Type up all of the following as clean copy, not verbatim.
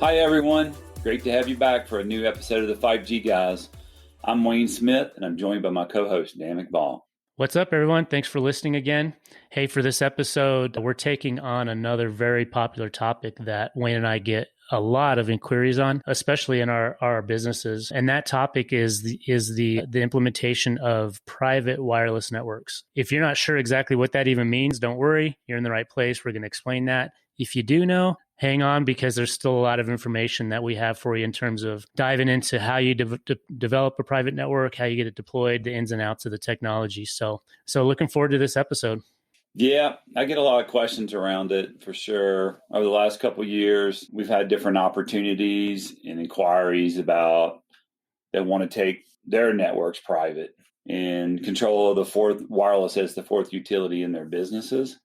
Hi, everyone. Great to have you back for a new episode of the 5G Guys. I'm Wayne Smith, and I'm joined by my co-host, Dan McBall. What's up, everyone? Thanks for listening again. Hey, for this episode, we're taking on another very popular topic that Wayne and I get a lot of inquiries on, especially in our businesses. And that topic is the implementation of private wireless networks. If you're not sure exactly what that even means, don't worry. You're in the right place. We're going to explain that. If you do know, hang on, because there's still a lot of information that we have for you in terms of diving into how you develop a private network, how you get it deployed, the ins and outs of the technology. So looking forward to this episode. Yeah, I get a lot of questions around it for sure. Over the last couple of years, we've had different opportunities and inquiries about that want to take their networks private and control of the fourth wireless as the fourth utility in their businesses.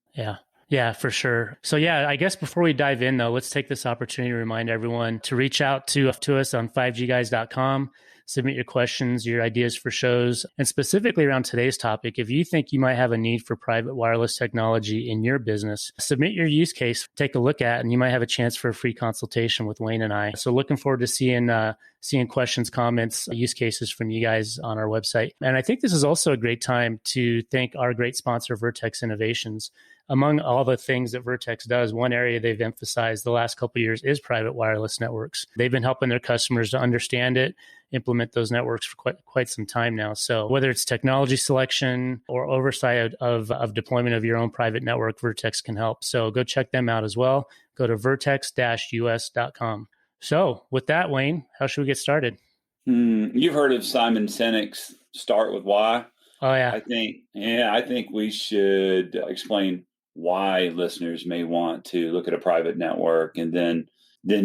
Yeah, for sure. So I guess before we dive in, though, let's take this opportunity to remind everyone to reach out to us on 5gguys.com. Submit your questions, your ideas for shows, and specifically around today's topic. If you think you might have a need for private wireless technology in your business, submit your use case, take a look at, and you might have a chance for a free consultation with Wayne and I. So looking forward to seeing questions, comments, use cases from you guys on our website. And I think this is also a great time to thank our great sponsor, Vertex Innovations. Among all the things that Vertex does, one area they've emphasized the last couple of years is private wireless networks. They've been helping their customers to understand it, implement those networks for quite some time now. So whether it's technology selection or oversight of deployment of your own private network, Vertex can help. So go check them out as well. Go to vertex-us.com. So with that, Wayne, how should we get started? You've heard of Simon Sinek's Start With Why? Oh, yeah. I think we should explain why listeners may want to look at a private network and then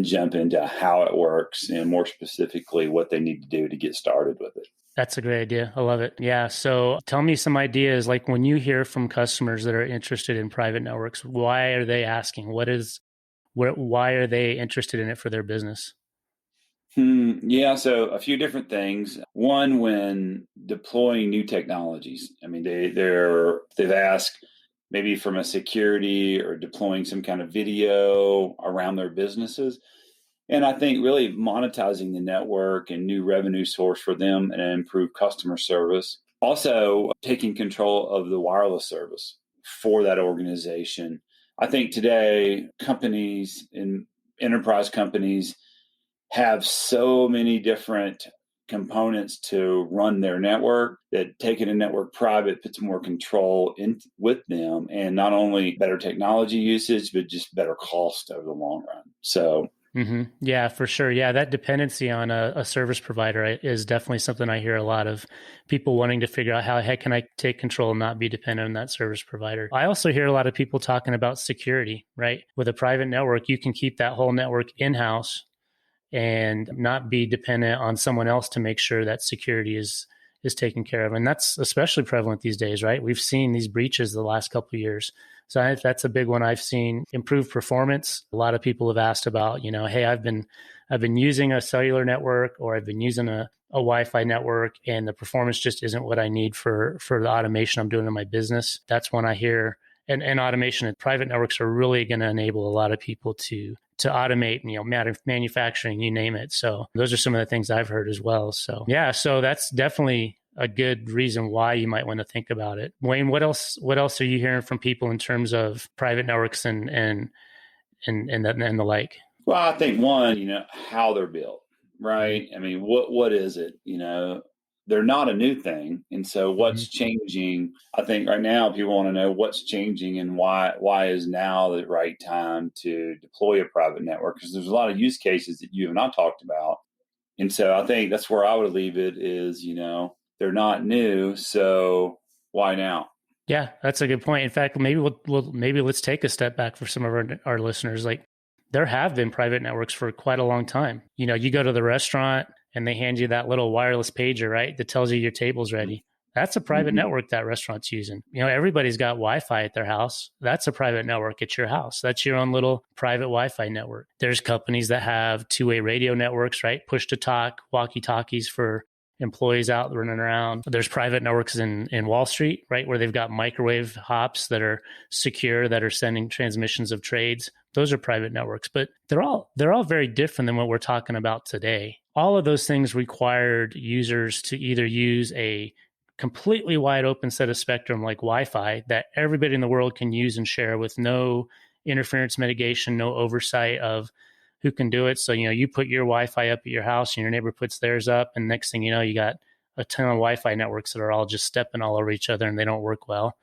jump into how it works and more specifically what they need to do to get started with it. That's a great idea. I love it. Yeah. So tell me some ideas, like when you hear from customers that are interested in private networks, why are they asking? Why are they interested in it for their business? Yeah, so a few different things. One, when deploying new technologies, I mean, they've asked maybe from a security or deploying some kind of video around their businesses. And I think really monetizing the network and new revenue source for them and improve customer service. Also, taking control of the wireless service for that organization. I think today companies and enterprise companies have so many different components to run their network that taking a network private puts more control in with them, and not only better technology usage, but just better cost over the long run. So Yeah, for sure. Yeah, that dependency on a service provider is definitely something I hear a lot of people wanting to figure out how the heck can I take control and not be dependent on that service provider. I also hear a lot of people talking about security, right? With a private network, you can keep that whole network in-house and not be dependent on someone else to make sure that security is taken care of. And that's especially prevalent these days, right? We've seen these breaches the last couple of years. So that's a big one I've seen. Improved performance. A lot of people have asked about, hey, I've been using a cellular network or I've been using a Wi-Fi network and the performance just isn't what I need for the automation I'm doing in my business. That's when I hear, and automation and private networks are really going to enable a lot of people to automate, manufacturing, you name it. So those are some of the things I've heard as well. So so that's definitely a good reason why you might want to think about it. Wayne, what else are you hearing from people in terms of private networks and the like? Well, I think one, how they're built, right? I mean, what is it? They're not a new thing. And so what's changing? I think right now people want to know what's changing and why is now the right time to deploy a private network? Because there's a lot of use cases that you have not talked about. And so I think that's where I would leave it is, they're not new. So why now? Yeah, that's a good point. In fact, maybe let's take a step back for some of our listeners. Like there have been private networks for quite a long time. You go to the restaurant and they hand you that little wireless pager, right? That tells you your table's ready. That's a private network that restaurant's using. Everybody's got Wi-Fi at their house. That's a private network at your house. That's your own little private Wi-Fi network. There's companies that have two-way radio networks, right? Push to talk, walkie-talkies for employees out running around. There's private networks in Wall Street, right? Where they've got microwave hops that are secure, that are sending transmissions of trades. Those are private networks, but they're all very different than what we're talking about today. All of those things required users to either use a completely wide open set of spectrum like Wi-Fi that everybody in the world can use and share with no interference mitigation, no oversight of who can do it. So, you put your Wi-Fi up at your house and your neighbor puts theirs up, and next thing you know, you got a ton of Wi-Fi networks that are all just stepping all over each other and they don't work well.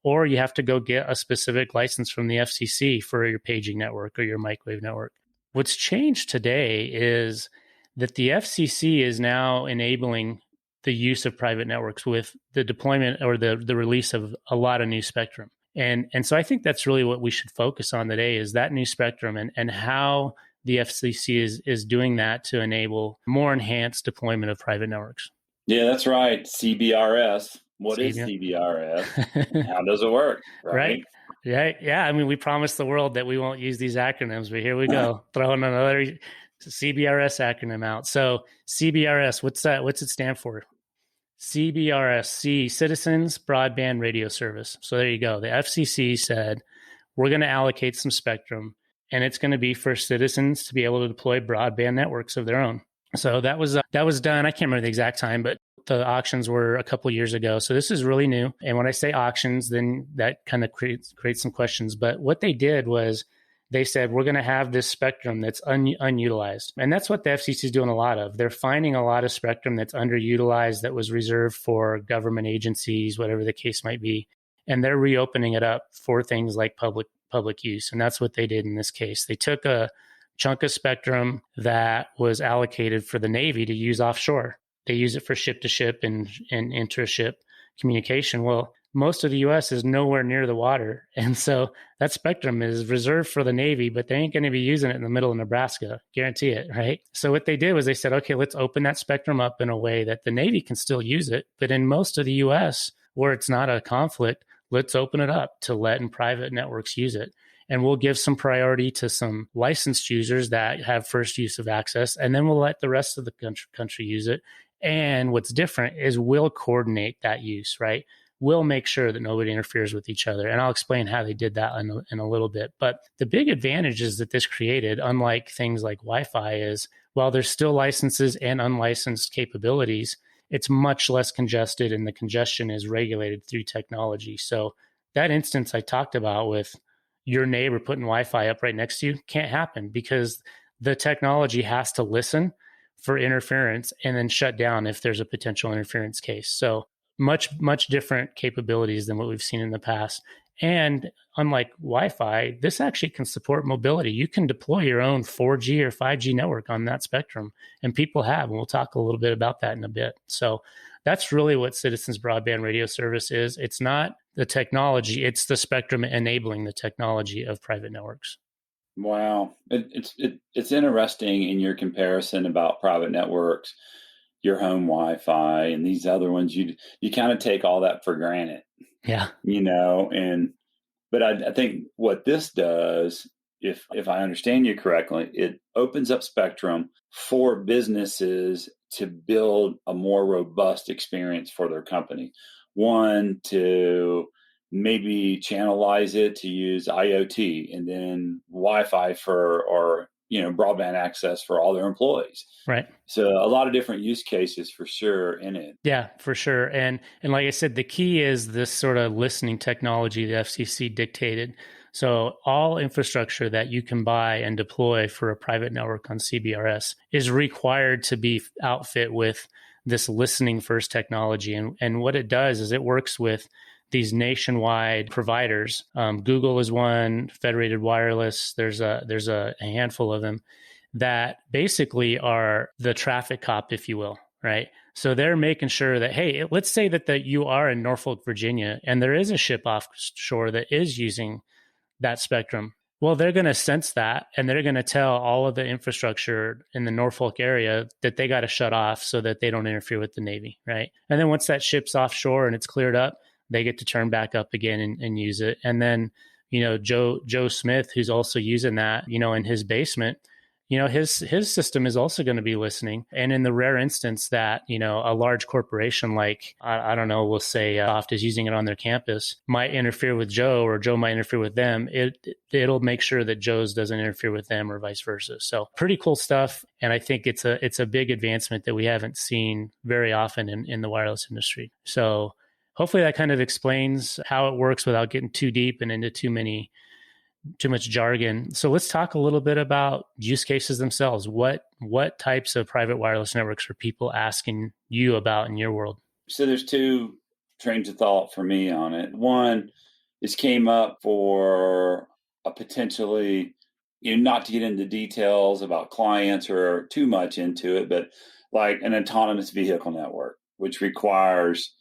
Or you have to go get a specific license from the FCC for your paging network or your microwave network. What's changed today is that the FCC is now enabling the use of private networks with the deployment or the release of a lot of new spectrum. And so I think that's really what we should focus on today is that new spectrum and how the FCC is doing that to enable more enhanced deployment of private networks. Yeah, that's right. CBRS. What is CBRS? How does it work? Right. Yeah. I mean, we promised the world that we won't use these acronyms, but here we go, throwing another CBRS acronym out. So CBRS, what's that? What's it stand for? CBRS, Citizens Broadband Radio Service. So there you go. The FCC said, we're going to allocate some spectrum, and it's going to be for citizens to be able to deploy broadband networks of their own. So that was done. I can't remember the exact time, but the auctions were a couple of years ago. So this is really new. And when I say auctions, then that kind of creates some questions. But what they did was they said, we're going to have this spectrum that's unutilized. And that's what the FCC is doing a lot of. They're finding a lot of spectrum that's underutilized, that was reserved for government agencies, whatever the case might be. And they're reopening it up for things like public use. And that's what they did in this case. They took a chunk of spectrum that was allocated for the Navy to use offshore. They use it for ship-to-ship and intra-ship communication. Well, most of the U.S. is nowhere near the water. And so that spectrum is reserved for the Navy, but they ain't going to be using it in the middle of Nebraska. Guarantee it, right? So what they did was they said, okay, let's open that spectrum up in a way that the Navy can still use it. But in most of the U.S., where it's not a conflict, let's open it up to let in private networks use it. And we'll give some priority to some licensed users that have first use of access. And then we'll let the rest of the country use it. And what's different is we'll coordinate that use, right? We'll make sure that nobody interferes with each other. And I'll explain how they did that in a little bit. But the big advantages that this created, unlike things like Wi-Fi, is while there's still licenses and unlicensed capabilities, it's much less congested, and the congestion is regulated through technology. So that instance I talked about with your neighbor putting Wi-Fi up right next to you can't happen because the technology has to listen for interference and then shut down if there's a potential interference case. So much different capabilities than what we've seen in the past. And unlike Wi-Fi, this actually can support mobility. You can deploy your own 4G or 5G network on that spectrum, and people have, and we'll talk a little bit about that in a bit. So that's really what Citizens Broadband Radio Service is. It's not the technology, it's the spectrum enabling the technology of private networks. Wow. It's interesting in your comparison about private networks, your home Wi-Fi and these other ones, you kind of take all that for granted. Yeah. But I think what this does, if I understand you correctly, it opens up spectrum for businesses to build a more robust experience for their company. One, to maybe channelize it to use IoT, and then Wi-Fi or broadband access for all their employees. Right. So a lot of different use cases for sure in it. Yeah, for sure. And like I said, the key is this sort of listening technology the FCC dictated. So all infrastructure that you can buy and deploy for a private network on CBRS is required to be outfit with this listening first technology. And what it does is it works with these nationwide providers. Google is one, Federated Wireless. There's a handful of them that basically are the traffic cop, if you will, right? So they're making sure that, hey, let's say that you are in Norfolk, Virginia, and there is a ship offshore that is using that spectrum. Well, they're going to sense that, and they're going to tell all of the infrastructure in the Norfolk area that they got to shut off so that they don't interfere with the Navy, right? And then once that ship's offshore and it's cleared up, they get to turn back up again and use it. And then, Joe Smith, who's also using that, in his basement, his system is also going to be listening. And in the rare instance that, a large corporation like, I don't know, we'll say Soft is using it on their campus, might interfere with Joe or Joe might interfere with them, it'll make sure that Joe's doesn't interfere with them or vice versa. So pretty cool stuff. And I think it's a big advancement that we haven't seen very often in the wireless industry. So hopefully that kind of explains how it works without getting too deep and into too much jargon. So let's talk a little bit about use cases themselves. What types of private wireless networks are people asking you about in your world? So there's two trains of thought for me on it. One, this came up for a potentially, not to get into details about clients or too much into it, but like an autonomous vehicle network, which requires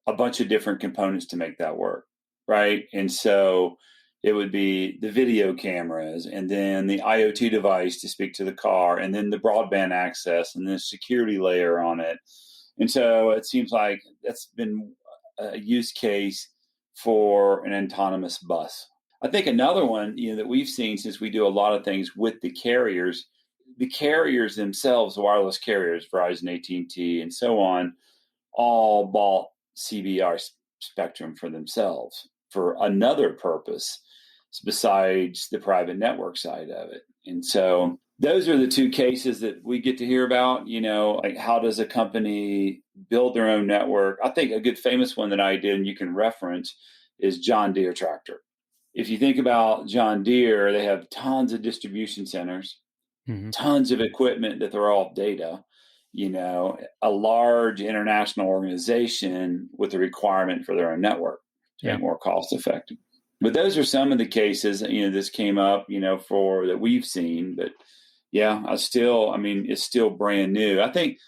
a bunch of different components to make that work, right? And so it would be the video cameras and then the IoT device to speak to the car and then the broadband access and the security layer on it. And so it seems like that's been a use case for an autonomous bus. I think another one, that we've seen, since we do a lot of things with the carriers themselves, the wireless carriers, Verizon, AT&T, and so on, all bought CBRS spectrum for themselves for another purpose besides the private network side of it. And so those are the two cases that we get to hear about, like how does a company build their own network? I think a good famous one that I did and you can reference is John Deere tractor. If you think about John Deere, they have tons of distribution centers, tons of equipment that throw off data, a large international organization with a requirement for their own network to make more cost effective. But those are some of the cases, this came up, for that we've seen. But yeah, it's still brand new. I think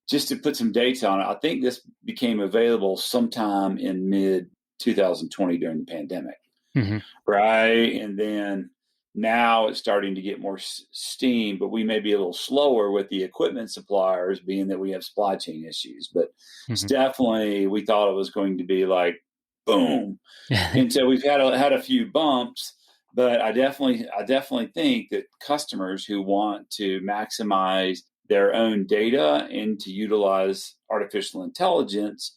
just to put some dates on it, I think this became available sometime in mid 2020 during the pandemic, right? And then now it's starting to get more steam, but we may be a little slower with the equipment suppliers, being that we have supply chain issues. But it's definitely, we thought it was going to be like, boom. And so we've had a few bumps, but I definitely think that customers who want to maximize their own data and to utilize artificial intelligence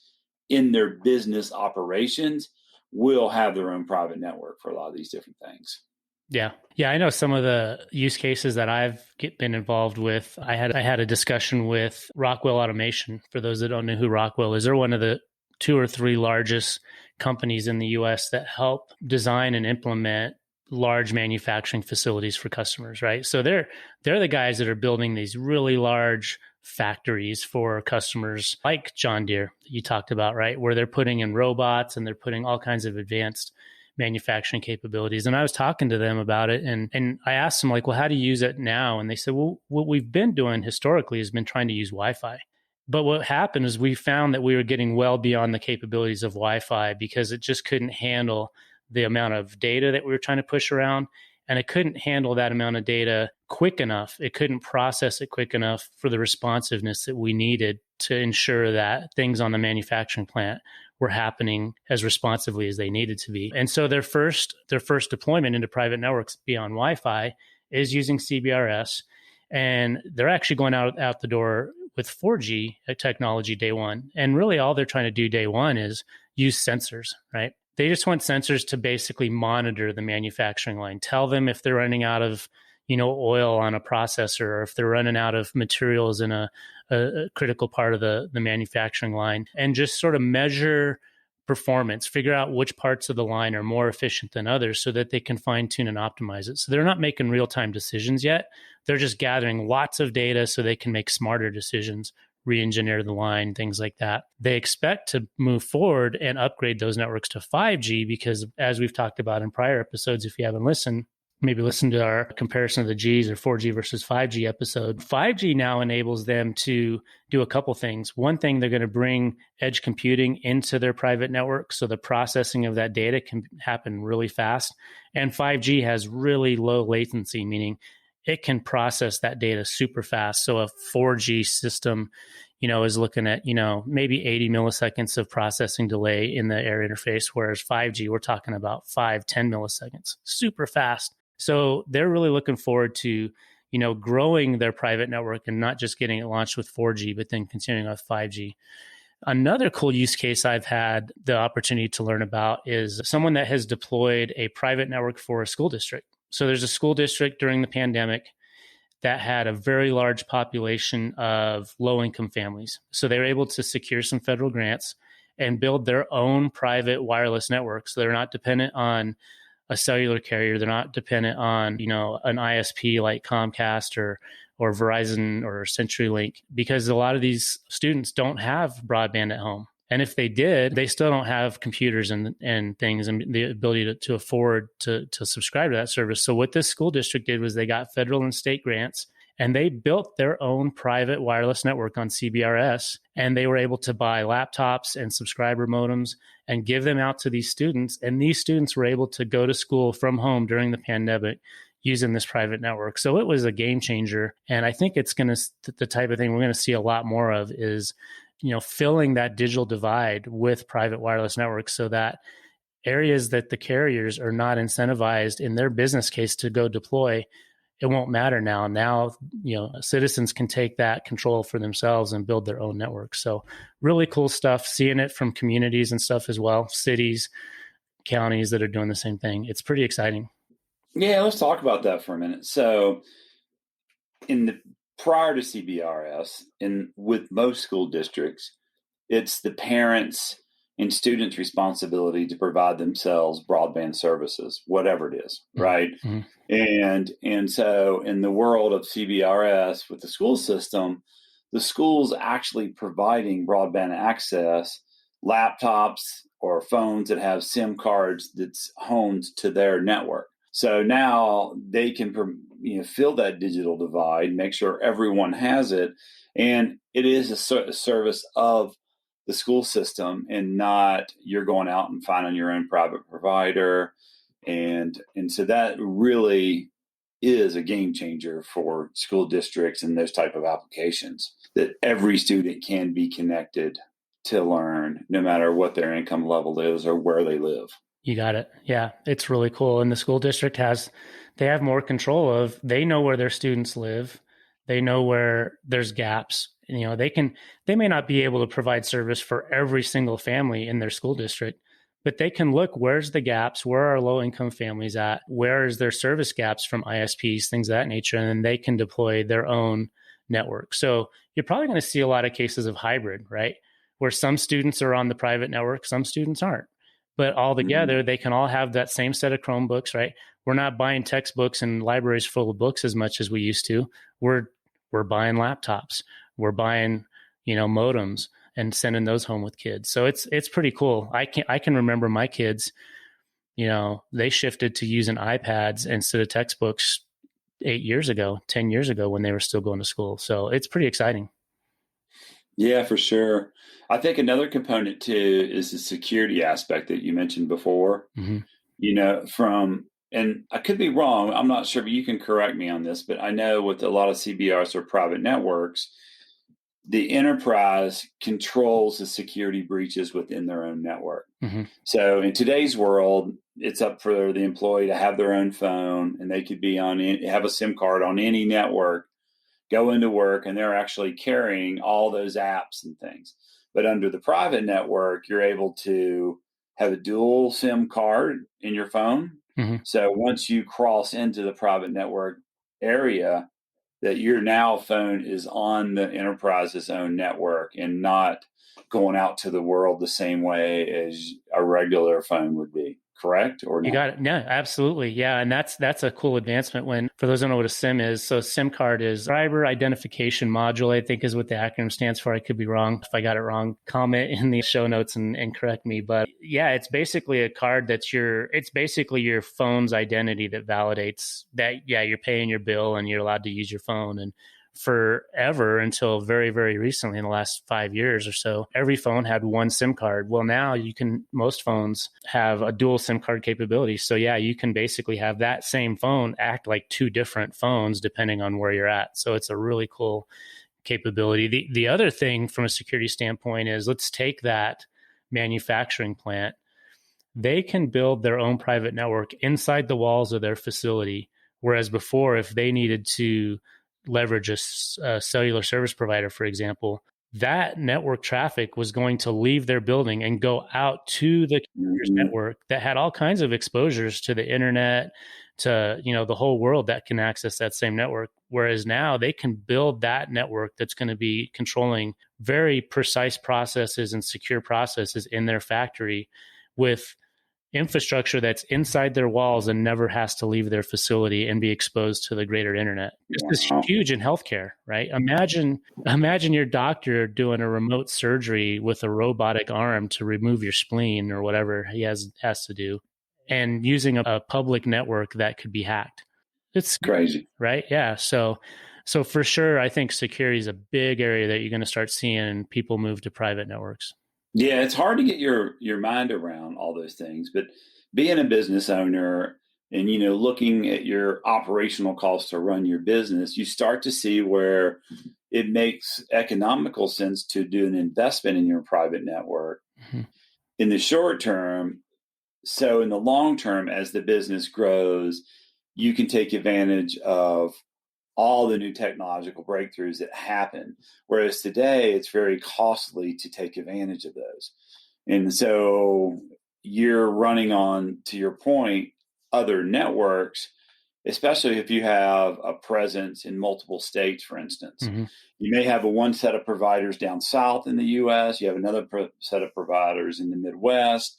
in their business operations will have their own private network for a lot of these different things. Yeah. I know some of the use cases that I've been involved with. I had a discussion with Rockwell Automation. For those that don't know who Rockwell is, they're one of the 2 or 3 largest companies in the US that help design and implement large manufacturing facilities for customers, right? So they're the guys that are building these really large factories for customers like John Deere that you talked about, right? Where they're putting in robots and they're putting all kinds of advanced manufacturing capabilities. And I was talking to them about it and I asked them like, well, how do you use it now? And they said, well, what we've been doing historically has been trying to use Wi-Fi. But what happened is we found that we were getting well beyond the capabilities of Wi-Fi because it just couldn't handle the amount of data that we were trying to push around. And it couldn't handle that amount of data quick enough. It couldn't process it quick enough for the responsiveness that we needed to ensure that things on the manufacturing plant were happening as responsively as they needed to be. And so their first deployment into private networks beyond Wi-Fi is using CBRS. And they're actually going out the door with 4G technology day one. And really all they're trying to do day one is use sensors, right? They just want sensors to basically monitor the manufacturing line, tell them if they're running out of, oil on a processor, or if they're running out of materials in a critical part of the manufacturing line, and just sort of measure performance, figure out which parts of the line are more efficient than others so that they can fine tune and optimize it. So they're not making real-time decisions yet. They're just gathering lots of data so they can make smarter decisions, re-engineer the line, things like that. They expect to move forward and upgrade those networks to 5G because, as we've talked about in prior episodes, if you haven't listened, maybe listen to our comparison of the Gs or 4G versus 5G episode. 5G now enables them to do a couple things. One thing, they're going to bring edge computing into their private network, so the processing of that data can happen really fast. And 5G has really low latency, meaning it can process that data super fast. So a 4G system, is looking at, maybe 80 milliseconds of processing delay in the air interface, whereas 5G, we're talking about 5-10 milliseconds, super fast. So they're really looking forward to, growing their private network and not just getting it launched with 4G, but then continuing with 5G. Another cool use case I've had the opportunity to learn about is someone that has deployed a private network for a school district. So there's a school district during the pandemic that had a very large population of low-income families. So they were able to secure some federal grants and build their own private wireless network. So they're not dependent on a cellular carrier. They're not dependent on, an ISP like Comcast or Verizon or CenturyLink, because a lot of these students don't have broadband at home. And if they did, they still don't have computers and things and the ability to afford to subscribe to that service. So what this school district did was they got federal and state grants, and they built their own private wireless network on CBRS. And they were able to buy laptops and subscriber modems and give them out to these students. And these students were able to go to school from home during the pandemic using this private network. So it was a game changer. And I think it's going to, the type of thing we're going to see a lot more of is, filling that digital divide with private wireless networks, so that areas that the carriers are not incentivized in their business case to go deploy, it won't matter now. Now, citizens can take that control for themselves and build their own network. So really cool stuff, seeing it from communities and stuff as well, cities, counties that are doing the same thing. It's pretty exciting. Yeah, let's talk about that for a minute. So prior to CBRS, and with most school districts, it's the parents and students' responsibility to provide themselves broadband services, whatever it is, right? Mm-hmm. And so in the world of CBRS with the school system, the school's actually providing broadband access, laptops or phones that have SIM cards that's honed to their network. So now they can fill that digital divide, make sure everyone has it, and it is a service of the school system, and not you're going out and finding your own private provider, and so that really is a game changer for school districts and those type of applications, that every student can be connected to learn, no matter what their income level is or where they live. You got it. Yeah, it's really cool. And the school district they have more control of, they know where their students live. They know where there's gaps. They may not be able to provide service for every single family in their school district, but they can look, where's the gaps? Where are low income families at? Where is their service gaps from ISPs, things of that nature? And then they can deploy their own network. So you're probably going to see a lot of cases of hybrid, right? Where some students are on the private network, some students aren't. But all together, they can all have that same set of Chromebooks, right? We're not buying textbooks and libraries full of books as much as we used to. We're buying laptops. We're buying, modems and sending those home with kids. So it's pretty cool. I can remember my kids, they shifted to using iPads instead of textbooks 8 years ago, 10 years ago, when they were still going to school. So it's pretty exciting. Yeah, for sure. I think another component too is the security aspect that you mentioned before. Mm-hmm. And I could be wrong, I'm not sure, but you can correct me on this, but I know with a lot of CBRs or private networks, the enterprise controls the security breaches within their own network. Mm-hmm. So in today's world, it's up for the employee to have their own phone, and they could have a SIM card on any network, go into work, and they're actually carrying all those apps and things. But under the private network, you're able to have a dual SIM card in your phone. Mm-hmm. So once you cross into the private network area, that your now phone is on the enterprise's own network and not going out to the world the same way as a regular phone would be. Correct? Or you got it. Yeah, absolutely. Yeah. And that's a cool advancement for those who don't know what a SIM is. So SIM card is Subscriber Identification Module, I think is what the acronym stands for. I could be wrong. If I got it wrong, comment in the show notes and correct me. But yeah, it's basically a card it's basically your phone's identity that validates that, yeah, you're paying your bill and you're allowed to use your phone. And forever, until very, very recently, in the last 5 years or so, every phone had one SIM card. Well, now most phones have a dual SIM card capability. So yeah, you can basically have that same phone act like two different phones depending on where you're at. So it's a really cool capability. The other thing from a security standpoint is, let's take that manufacturing plant. They can build their own private network inside the walls of their facility Whereas before, if they needed to leverage a cellular service provider, for example, that network traffic was going to leave their building and go out to the carrier's network that had all kinds of exposures to the internet, to, the whole world that can access that same network. Whereas now they can build that network that's going to be controlling very precise processes and secure processes in their factory with infrastructure that's inside their walls and never has to leave their facility and be exposed to the greater internet. This is huge in healthcare, right? Imagine your doctor doing a remote surgery with a robotic arm to remove your spleen or whatever he has to do, and using a public network that could be hacked. It's crazy, right? Yeah. So for sure, I think security is a big area that you're going to start seeing people move to private networks. Yeah, it's hard to get your mind around all those things, but being a business owner and looking at your operational costs to run your business, you start to see where it makes economical sense to do an investment in your private network in the short term. So in the long term, as the business grows, you can take advantage of all the new technological breakthroughs that happen. Whereas today, it's very costly to take advantage of those. And so you're running on, to your point, other networks, especially if you have a presence in multiple states, for instance. You may have one set of providers down south in the U.S., you have another set of providers in the Midwest,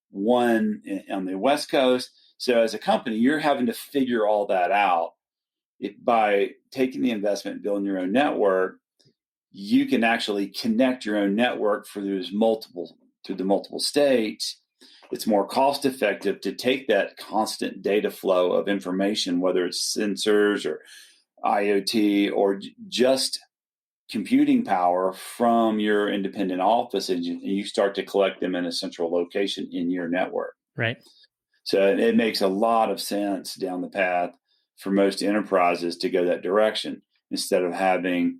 one on the West Coast. So as a company, you're having to figure all that out. By taking the investment and building your own network, you can actually connect your own network to the multiple states. It's more cost effective to take that constant data flow of information, whether it's sensors or IoT or just computing power from your independent office, and you start to collect them in a central location in your network. Right. So it makes a lot of sense down the path for most enterprises to go that direction instead of having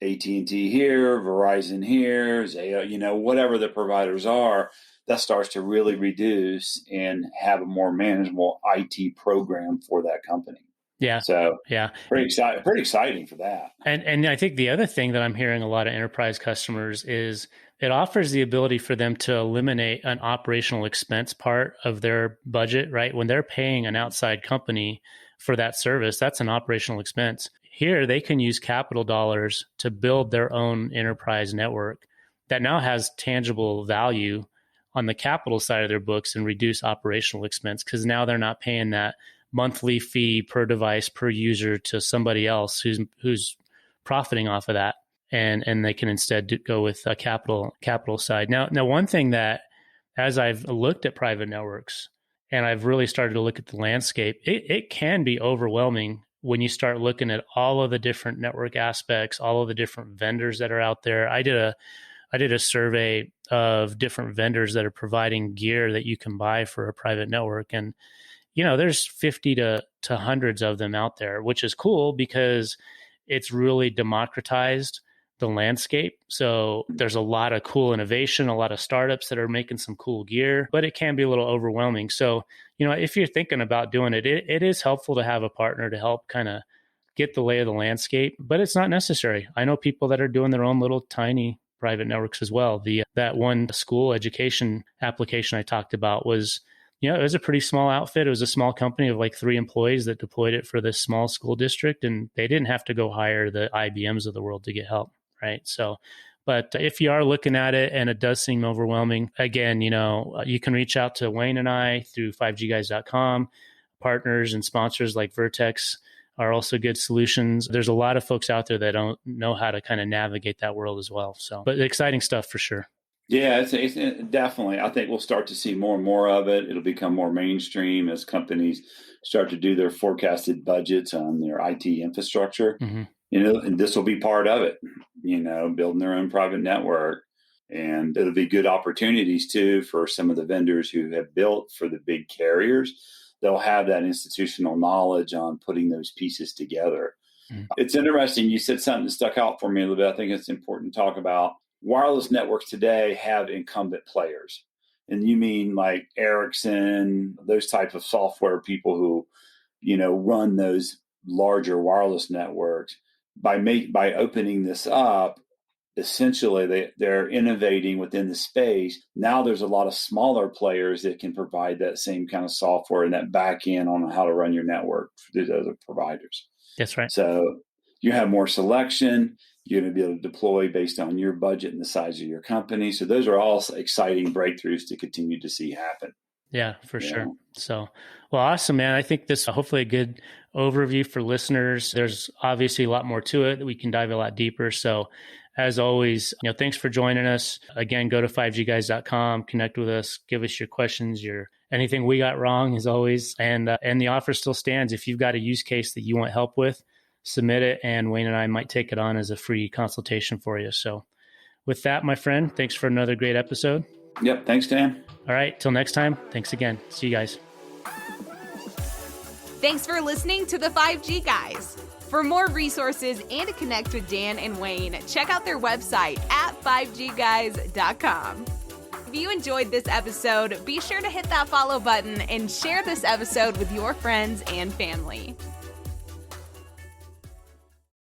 AT&T here, Verizon here, Zayo, whatever the providers are. That starts to really reduce and have a more manageable IT program for that company. Yeah. So yeah, pretty exciting for that. And I think the other thing that I'm hearing a lot of enterprise customers is it offers the ability for them to eliminate an operational expense part of their budget, right? When they're paying an outside company for that service, that's an operational expense. Here, they can use capital dollars to build their own enterprise network that now has tangible value on the capital side of their books and reduce operational expense, because now they're not paying that monthly fee per device per user to somebody else who's profiting off of that, and they can instead go with a capital side. Now one thing that, as I've looked at private networks and I've really started to look at the landscape, it can be overwhelming when you start looking at all of the different network aspects, all of the different vendors that are out there. I did a survey of different vendors that are providing gear that you can buy for a private network, and there's 50 to hundreds of them out there, which is cool because it's really democratized the landscape. So there's a lot of cool innovation, a lot of startups that are making some cool gear, but it can be a little overwhelming. So, if you're thinking about doing it, it is helpful to have a partner to help kind of get the lay of the landscape, but it's not necessary. I know people that are doing their own little tiny private networks as well. That one school education application I talked about was, it was a pretty small outfit. It was a small company of like 3 employees that deployed it for this small school district, and they didn't have to go hire the IBMs of the world to get help, right? So, but if you are looking at it and it does seem overwhelming, again, you can reach out to Wayne and I through 5gguys.com. Partners and sponsors like Vertex are also good solutions. There's a lot of folks out there that don't know how to kind of navigate that world as well. So, but exciting stuff for sure. Yeah, it's definitely. I think we'll start to see more and more of it. It'll become more mainstream as companies start to do their forecasted budgets on their IT infrastructure. And this will be part of it, building their own private network. And it'll be good opportunities too for some of the vendors who have built for the big carriers. They'll have that institutional knowledge on putting those pieces together. It's interesting. You said something that stuck out for me a little bit. I think it's important to talk about. Wireless networks today have incumbent players. And you mean like Ericsson, those types of software people who run those larger wireless networks. By opening this up, essentially they're innovating within the space. Now there's a lot of smaller players that can provide that same kind of software and that back end on how to run your network to the other providers. That's right. So you have more selection. You're going to be able to deploy based on your budget and the size of your company. So those are all exciting breakthroughs to continue to see happen. Yeah, for sure. So, well, awesome, man. I think this hopefully a good overview for listeners. There's obviously a lot more to it. We can dive a lot deeper. So as always, thanks for joining us. Again, go to 5gguys.com, connect with us, give us your questions, anything we got wrong as always. And the offer still stands. If you've got a use case that you want help with, submit it, and Wayne and I might take it on as a free consultation for you. So with that, my friend, thanks for another great episode. Yep. Thanks, Dan. All right. Till next time. Thanks again. See you guys. Thanks for listening to the 5G Guys. For more resources and to connect with Dan and Wayne, check out their website at 5gguys.com. If you enjoyed this episode, be sure to hit that follow button and share this episode with your friends and family.